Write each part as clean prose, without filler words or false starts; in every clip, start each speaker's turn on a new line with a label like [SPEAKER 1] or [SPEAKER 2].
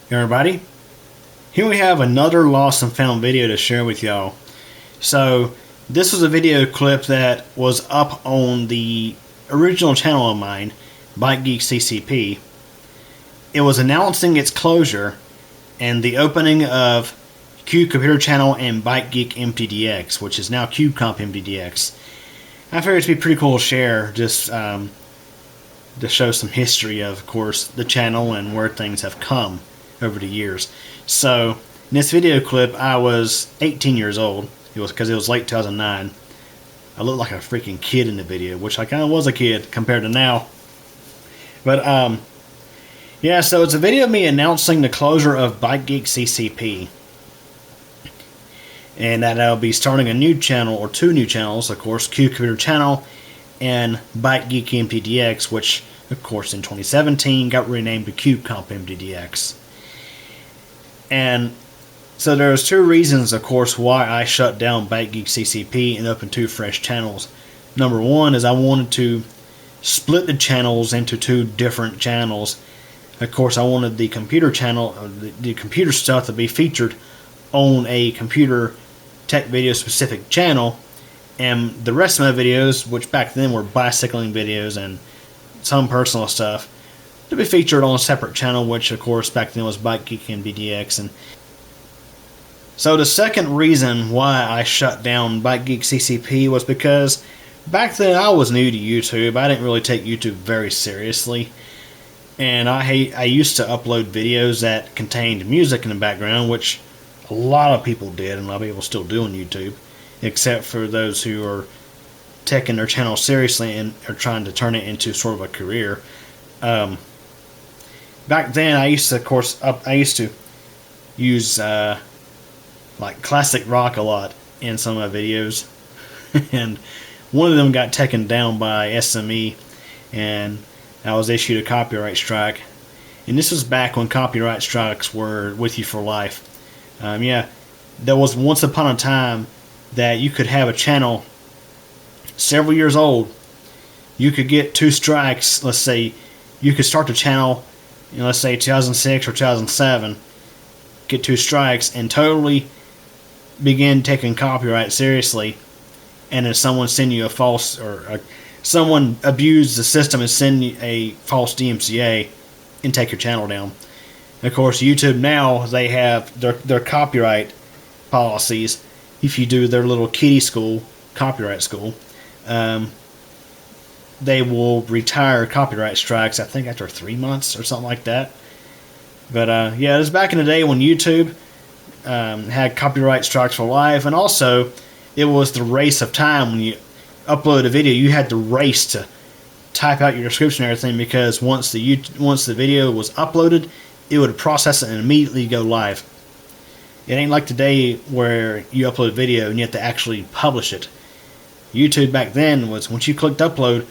[SPEAKER 1] Everybody, here we have another lost and found video to share with y'all. So this was a video clip that was up on the original channel of mine, BikeGeekCCP. It was announcing its closure and the opening of Cube Computer Channel and BikeGeekMTDX, which is now cubecompmtdx. I figured it'd be pretty cool to share, just to show some history of course, the channel and where things have come over the years. So in this video clip, I was 18 years old. It was because it was late 2009. I looked like a freaking kid in the video, which I kind of was a kid compared to now. But yeah, so it's a video of me announcing the closure of BikeGeekCCP, and that I'll be starting a new channel, or two new channels, of course, Cube Computer Channel and BikeGeekMTDX, which of course in 2017 got renamed to cubecompmtdx. And so there's two reasons, of course, why I shut down BikeGeekCCP and opened two fresh channels. Number one is I wanted to split the channels into two different channels. Of course, I wanted the computer channel, the computer stuff, to be featured on a computer tech video specific channel, and the rest of my videos, which back then were bicycling videos and some personal stuff, to be featured on a separate channel, which of course back then was BikeGeekMTDX. And so the second reason why I shut down BikeGeekCCP was because back then I was new to YouTube. I didn't really take YouTube very seriously, and I used to upload videos that contained music in the background, which a lot of people did, and a lot of people still do on YouTube, except for those who are taking their channel seriously and are trying to turn it into sort of a career. Back then, I used to use like classic rock a lot in some of my videos, and one of them got taken down by SME, and I was issued a copyright strike. And this was back when copyright strikes were with you for life. Yeah, there was once upon a time that you could have a channel several years old. You could get two strikes. Let's say you could start the channel, let's say 2006 or 2007, get two strikes and totally begin taking copyright seriously, and then someone send you a false, someone abuse the system and send you a false DMCA and take your channel down. Of course, YouTube now, they have their copyright policies. If you do their little kiddie school, copyright school, they will retire copyright strikes, I think after 3 months or something like that. But yeah, it was back in the day when YouTube had copyright strikes for life, and also it was the race of time. When you upload a video, you had to race to type out your description and everything, because once the video was uploaded, it would process it and immediately go live. It ain't like today where you upload a video and you have to actually publish it. YouTube back then was, once you clicked upload,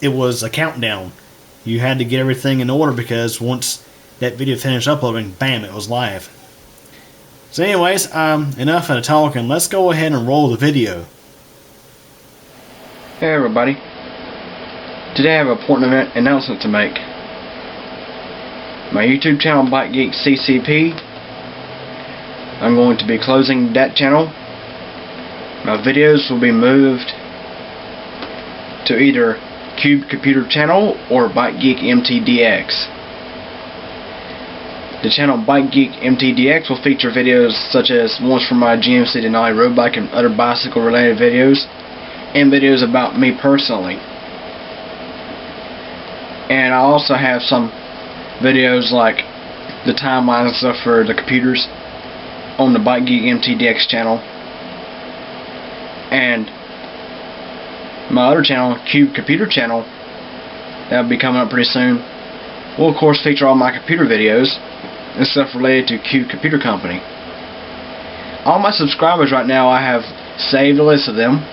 [SPEAKER 1] it was a countdown. You had to get everything in order, because once that video finished uploading, bam, it was live. So anyways, enough of the talking. Let's go ahead and roll the video.
[SPEAKER 2] Hey everybody. Today I have an important announcement to make. My YouTube channel, BikeGeekCCP, I'm going to be closing that channel. My videos will be moved to either Cube Computer Channel or BikeGeekMTDX. The channel BikeGeekMTDX will feature videos such as ones from my GMC Denali road bike and other bicycle related videos, and videos about me personally. And I also have some videos like the timeline and stuff for the computers on the BikeGeekMTDX channel. And my other channel, Cube Computer Channel, that will be coming up pretty soon, will of course feature all my computer videos and stuff related to Cube Computer Company. All my subscribers right now, I have saved a list of them,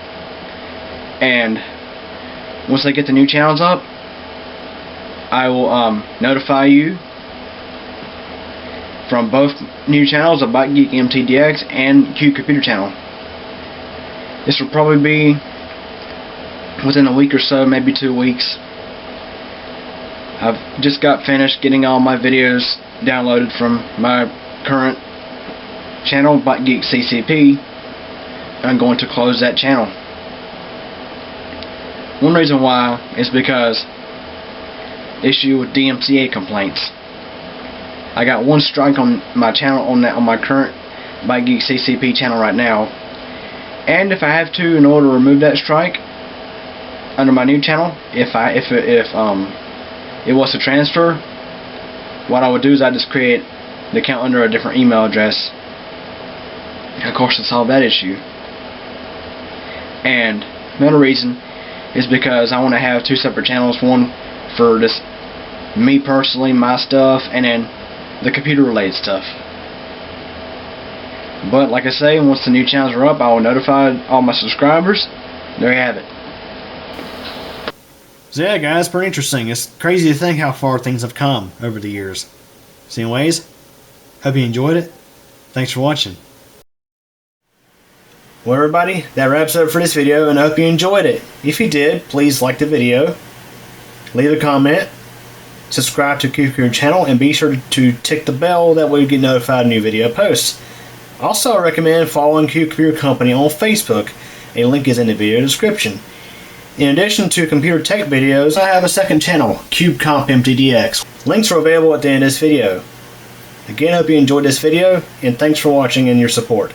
[SPEAKER 2] and once they get the new channels up, I will notify you from both new channels of BikeGeekMTDX and Cube Computer Channel. This will probably be within a week or so, maybe 2 weeks. I've just got finished getting all my videos downloaded from my current channel, BikeGeekCCP. I'm going to close that channel. One reason why is because issue with DMCA complaints. I got one strike on my channel on my current BikeGeekCCP channel right now, and if I have to, in order to remove that strike under my new channel, if it was to transfer, what I would do is I just create the account under a different email address, of course, to solve that issue. And another reason is because I want to have two separate channels, one for just me personally, my stuff, and then the computer related stuff. But like I say, once the new channels are up, I will notify all my subscribers. There you have it.
[SPEAKER 1] So yeah, guys, pretty interesting. It's crazy to think how far things have come over the years. So anyways, hope you enjoyed it. Thanks for watching. Well, everybody, that wraps it up for this video, and I hope you enjoyed it. If you did, please like the video, leave a comment, subscribe to Cube channel, and be sure to tick the bell. That way you get notified of new video posts. Also, I recommend following Cube Computer Company on Facebook. A link is in the video description. In addition to computer tech videos, I have a second channel, cubecompmtdx. Links are available at the end of this video. Again, I hope you enjoyed this video, and thanks for watching and your support.